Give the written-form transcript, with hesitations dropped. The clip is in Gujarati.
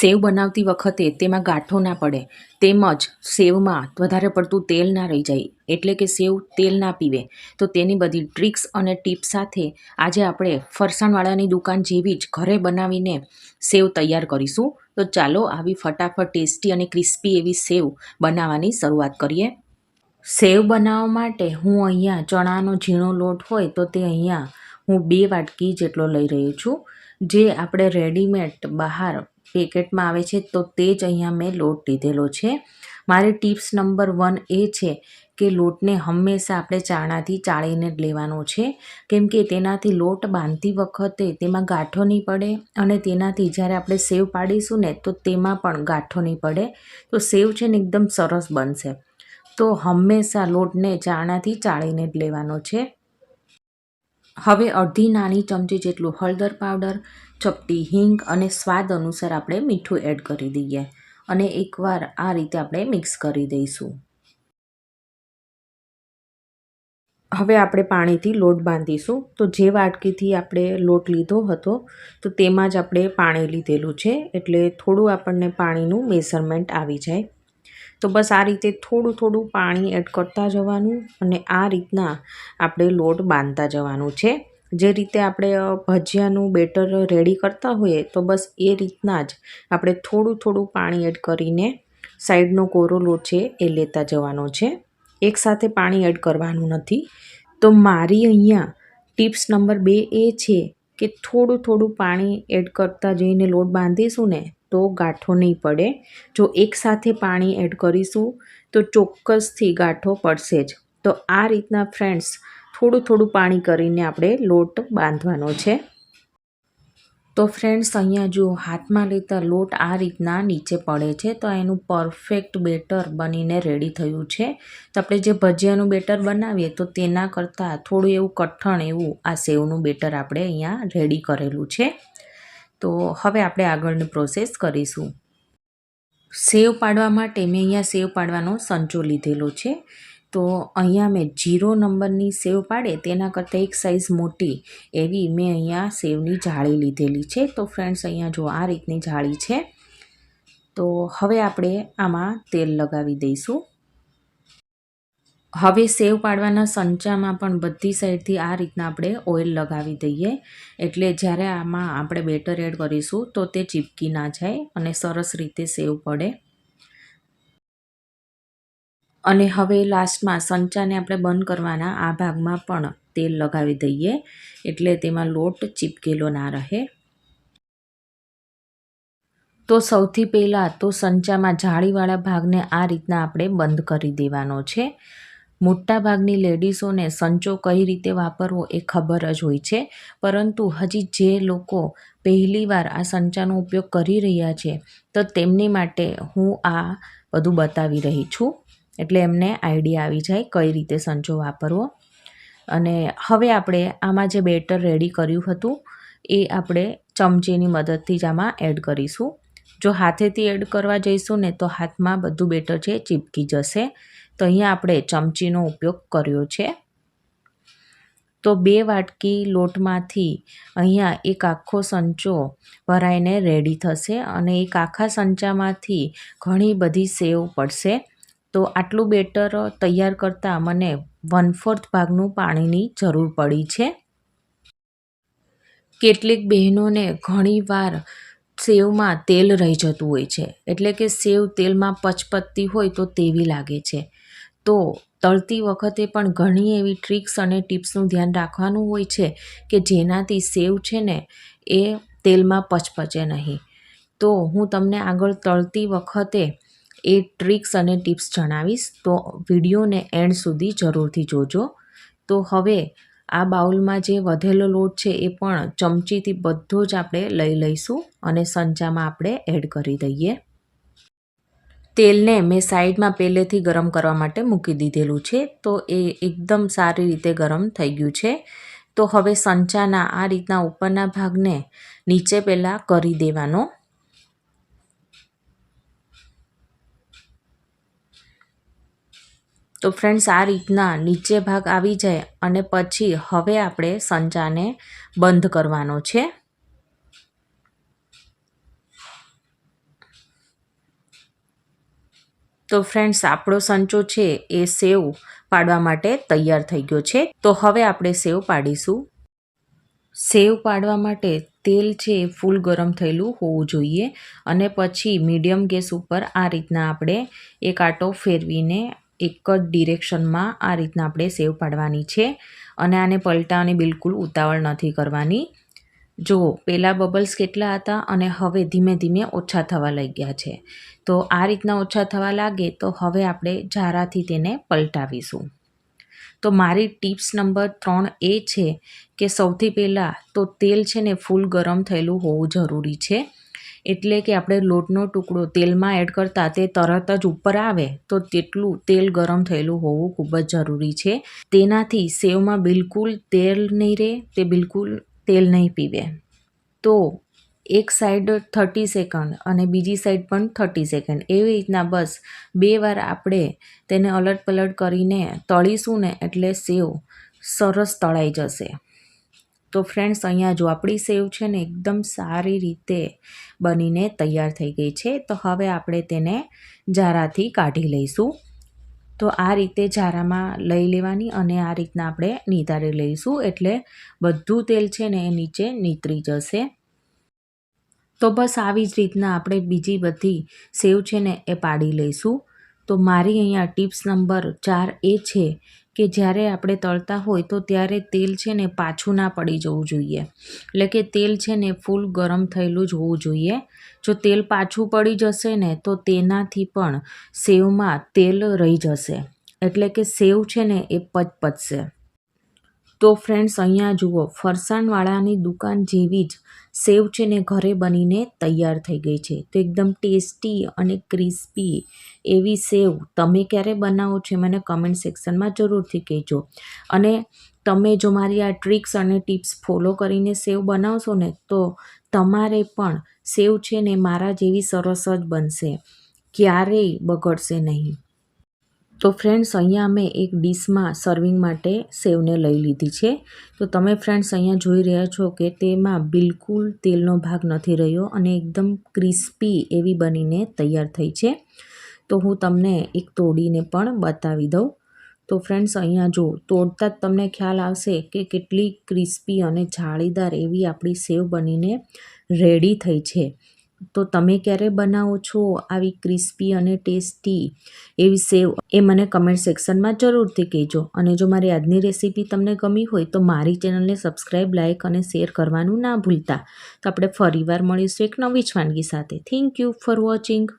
સેવ બનાવતી વખતે તેમાં ગાંઠો ના પડે તેમજ સેવમાં વધારે પડતું તેલ ના રહી જાય, એટલે કે સેવ તેલ ના પીવે. તો તેની બધી ટ્રિક્સ અને ટિપ્સ સાથે આજે આપણે ફરસાણવાળાની દુકાન જેવી જ ઘરે બનાવીને સેવ તૈયાર કરીશું. તો ચાલો આવી ફટાફટ ટેસ્ટી અને ક્રિસ્પી એવી સેવ બનાવવાની શરૂઆત કરીએ. સેવ બનાવવા માટે હું અહીંયા ચણાનો ઝીણો લોટ હોય તો તે અહીંયા હું 2 વાટકી જેટલો લઈ રહી છું. જે આપણે રેડીમેડ બહાર પેકેટમાં આવે છે તો તે જ અહીંયા મેં લોટ લીધેલો છે. મારી ટિપ્સ નંબર 1 એ છે કે લોટને હંમેશા આપણે ચાળણાથી ચાળીને જ લેવાનો છે, કેમ કે તેનાથી લોટ બાંધતી વખતે તેમાં ગાંઠો નહીં પડે અને તેનાથી જ્યારે આપણે સેવ પાડીશું ને તો તેમાં પણ ગાંઠો નહીં પડે. તો સેવ છે ને એકદમ સરસ બનશે. તો હંમેશા લોટને ચાળણાથી ચાળીને જ લેવાનો છે. હવે અડધી નાની ચમચી જેટલું હળદર પાવડર, ચપટી હિંગ અને સ્વાદ અનુસાર આપણે મીઠું એડ કરી દઈએ અને એકવાર આ રીતે આપણે મિક્સ કરી દઈશું. હવે આપણે પાણીથી લોટ બાંધીશું. તો જે વાટકીથી આપણે લોટ લીધો હતો તો તેમાં જ આપણે પાણી લીધેલું છે, એટલે થોડું આપણને પાણીનું મેઝરમેન્ટ આવી જાય. તો બસ આ રીતે થોડું થોડું પાણી એડ કરતા જવાનું અને આ રીતના આપણે લોટ બાંધતા જવાનું છે. જે રીતે આપણે ભજીયાનું બેટર રેડી કરતા હોઈએ તો બસ એ રીતના જ આપણે થોડું થોડું પાણી એડ કરીને સાઈડનો કોરો લોટ છે એ લેતા જવાનો છે. એકસાથે પાણી એડ કરવાનું નથી. તો મારી અહીંયા ટિપ્સ નંબર 2 એ છે કે થોડું થોડું પાણી એડ કરતા જઈને લોટ બાંધીશું ને તો ગાંઠો નહીં પડે. જો એકસાથે પાણી એડ કરીશું તો ચોક્કસથી ગાંઠો પડશે જ. તો આ રીતના ફ્રેન્ડ્સ થોડું થોડું પાણી કરીને આપણે લોટ બાંધવાનો છે. તો ફ્રેન્ડ્સ અહીંયા જો હાથમાં લેતા લોટ આ રીતના નીચે પડે છે તો એનું પરફેક્ટ બેટર બનીને રેડી થયું છે. તો આપણે જે ભજીયાનું બેટર બનાવીએ તો તેના કરતાં થોડું એવું કઠણ એવું આ સેવનું બેટર આપણે અહીંયા રેડી કરેલું છે. તો હવે આપણે આગળની પ્રોસેસ કરીશું. સેવ પાડવા માટે મેં અહીંયા સેવ પાડવાનો સંચો લીધેલો છે. તો અહીંયા મેં 0 નંબરની સેવ પાડે તેના કરતાં એક સાઇઝ મોટી એવી મેં અહીંયા સેવની જાળી લીધેલી છે. તો ફ્રેન્ડ્સ અહીંયા જો આ રીતની જાળી છે. તો હવે આપણે આમાં તેલ લગાવી દઈશું. હવે સેવ પાડવાના સંચામાં પણ બધી સાઈડથી આ રીતના આપણે ઓઇલ લગાવી દઈએ, એટલે જ્યારે આમાં આપણે બેટર એડ કરીશું તો તે ચીપકી ના જાય અને સરસ રીતે સેવ પડે. અને હવે લાસ્ટમાં સંચાને આપણે બંધ કરવાના આ ભાગમાં પણ તેલ લગાવી દઈએ, એટલે તેમાં લોટ ચીપકેલો ના રહે. તો સૌથી પહેલાં તો સંચામાં જાળીવાળા ભાગને આ રીતના આપણે બંધ કરી દેવાનો છે. મોટા ભાગની લેડીઝોને સંચો કઈ રીતે વાપરવો એ ખબર જ હોય છે, પરંતુ હજી જે લોકો પહેલીવાર આ સંચાનો ઉપયોગ કરી રહ્યા છે તો તેમની માટે હું આ બધું બતાવી રહી છું, એટલે એમને આઈડિયા આવી જાય કઈ રીતે સંચો વાપરવો. અને હવે આપણે આમાં જે બેટર રેડી કર્યું હતું એ આપણે ચમચીની મદદથી જ આમાં એડ કરીશું. જો હાથેથી એડ કરવા જઈશું ને તો હાથમાં બધું બેટર છે ચીપકી જશે. તો અહીંયા આપણે ચમચીનો ઉપયોગ કર્યો છે. તો 2 વાટકી લોટમાંથી અહીંયા એક આખો સંચો ભરાઈને રેડી થશે અને એક આખા સંચામાંથી ઘણી બધી સેવ પડશે. તો આટલું બેટર તૈયાર કરતાં મને 1/4 ભાગનું પાણીની જરૂર પડી છે. કેટલીક બહેનોને ઘણીવાર સેવમાં તેલ રહી જતું હોય છે, એટલે કે સેવ તેલમાં પચપચતી હોય તો તેવી લાગે છે. તો તળતી વખતે પણ ઘણી એવી ટ્રિક્સ અને ટિપ્સનું ધ્યાન રાખવાનું હોય છે કે જેનાથી સેવ છે ને એ તેલમાં પચપચે નહીં. તો હું તમને આગળ તળતી વખતે એ ટ્રિક્સ અને ટિપ્સ જણાવીશ, તો વિડીયોને એન્ડ સુધી જરૂરથી જોજો. તો હવે આ બાઉલમાં જે વધેલો લોટ છે એ પણ ચમચીથી બધો જ આપણે લઈ લઈશું અને સંચામાં આપણે એડ કરી દઈએ. તેલને મેં સાઈડમાં પહેલેથી ગરમ કરવા માટે મૂકી દીધેલું છે, તો એ એકદમ સારી રીતે ગરમ થઈ ગયું છે. તો હવે સંચાના આ રીતના ઉપરના ભાગને નીચે પહેલાં કરી દેવાનો. તો ફ્રેન્ડ્સ આ રીતના નીચે ભાગ આવી જાય અને પછી હવે આપણે સંચાને બંધ કરવાનો છે. તો ફ્રેન્ડ્સ આપણો સંચો છે એ સેવ પાડવા માટે તૈયાર થઈ ગયો છે. તો હવે આપણે સેવ પાડીશું. સેવ પાડવા માટે તેલ છે એ ફૂલ ગરમ થયેલું હોવું જોઈએ અને પછી મીડિયમ ગેસ ઉપર આ રીતના આપણે એક આંટો ફેરવીને એક જ ડિરેક્શનમાં આ રીતના આપણે સેવ પાડવાની છે અને આને પલટાવવાની બિલકુલ ઉતાવળ નથી કરવાની. જો પહેલાં બબલ્સ કેટલા હતા અને હવે ધીમે ધીમે ઓછા થવા લાગ્યા છે. તો આ રીતના ઓછા થવા લાગે તો હવે આપણે ઝારાથી તેને પલટાવીશું. તો મારી ટિપ્સ નંબર 3 એ છે કે સૌથી પહેલાં તો તેલ છે ને ફૂલ ગરમ થયેલું હોવું જરૂરી છે. એટલે કે આપણે લોટનો ટુકડો તેલમાં એડ કરતાં તે તરત જ ઉપર આવે તો તેટલું તેલ ગરમ થયેલું હોવું ખૂબ જ જરૂરી છે. તેનાથી સેવમાં બિલકુલ તેલ નહીં રહે, તે બિલકુલ તેલ નહીં પીવે. તો એક સાઈડ 30 સેકન્ડ અને બીજી સાઈડ પણ 30 સેકન્ડ એવી રીતના બસ 2 વાર આપણે તેને અલટ પલટ કરીને તળીશું ને એટલે સેવ સરસ તળાઈ જશે. તો ફ્રેન્ડ્સ અહીંયા જો આપણી સેવ છે ને એકદમ સારી રીતે બનીને તૈયાર થઈ ગઈ છે. તો હવે આપણે તેને ઝારાથી કાઢી લઈશું. તો આ રીતે ઝારામાં લઈ લેવાની અને આ રીતના આપણે નિતારી લઈશું એટલે બધું તેલ છે ને એ નીચે નીતરી જશે. તો બસ આવી જ રીતના આપણે બીજી બધી સેવ છે ને એ પાડી લઈશું. તો મારી અહીંયા ટિપ્સ નંબર 4 એ છે કે જ્યારે આપણે તળતા હોય તો ત્યારે તેલ છે ને પાછું ના પડી જવું જોઈએ. એટલે કે તેલ છે ને ફૂલ ગરમ થયેલું જ હોવું જોઈએ. જો તેલ પાછું પડી જશે ને તો તેનાથી પણ સેવમાં તેલ રહી જશે એટલે કે સેવ છે ને એ પચશે. તો ફ્રેન્ડ્સ અહીંયા જુઓ ફરસાણવાળાની દુકાન જેવી જ સેવ છે ને ઘરે બનીને તૈયાર થઈ ગઈ છે. તો એકદમ ટેસ્ટી અને ક્રિસ્પી એવી સેવ તમે ક્યારે બનાવો છો મને કમેન્ટ સેક્શનમાં જરૂરથી કહેજો. અને તમે જો મારી આ ટ્રિક્સ અને ટિપ્સ ફોલો કરીને સેવ બનાવશો ને તો તમારે પણ સેવ છે ને મારા જેવી સરસ જ બનશે, ક્યારેય બગડશે નહીં. તો ફ્રેન્ડ્સ અહીંયા મેં એક ડીશમાં સર્વિંગ માટે સેવને લઈ લીધી છે. તો તમે ફ્રેન્ડ્સ અહીંયા જોઈ રહ્યા છો કે તેમાં બિલકુલ તેલનો ભાગ નથી રહ્યો અને એકદમ ક્રિસ્પી એવી બનીને તૈયાર થઈ છે. તો હું તમને એક તોડીને પણ બતાવી દઉં. તો ફ્રેન્ડ્સ અહીંયા જો તોડતા જ તમને ખ્યાલ આવશે કે કેટલી ક્રિસ્પી અને જાળીદાર એવી આપણી સેવ બનીને રેડી થઈ છે. તો તમે ક્યારે બનાવો છો આવી ક્રિસ્પી અને ટેસ્ટી એવી સેવ એ મને કમેન્ટ સેક્શનમાં જરૂરથી કહેજો. અને જો મારી આજની રેસીપી તમને ગમી હોય તો મારી ચેનલને સબસ્ક્રાઈબ, લાઇક અને શેર કરવાનું ના ભૂલતા. તો આપણે ફરીવાર મળીશું એક નવી જ વાનગી સાથે. Thank you for watching.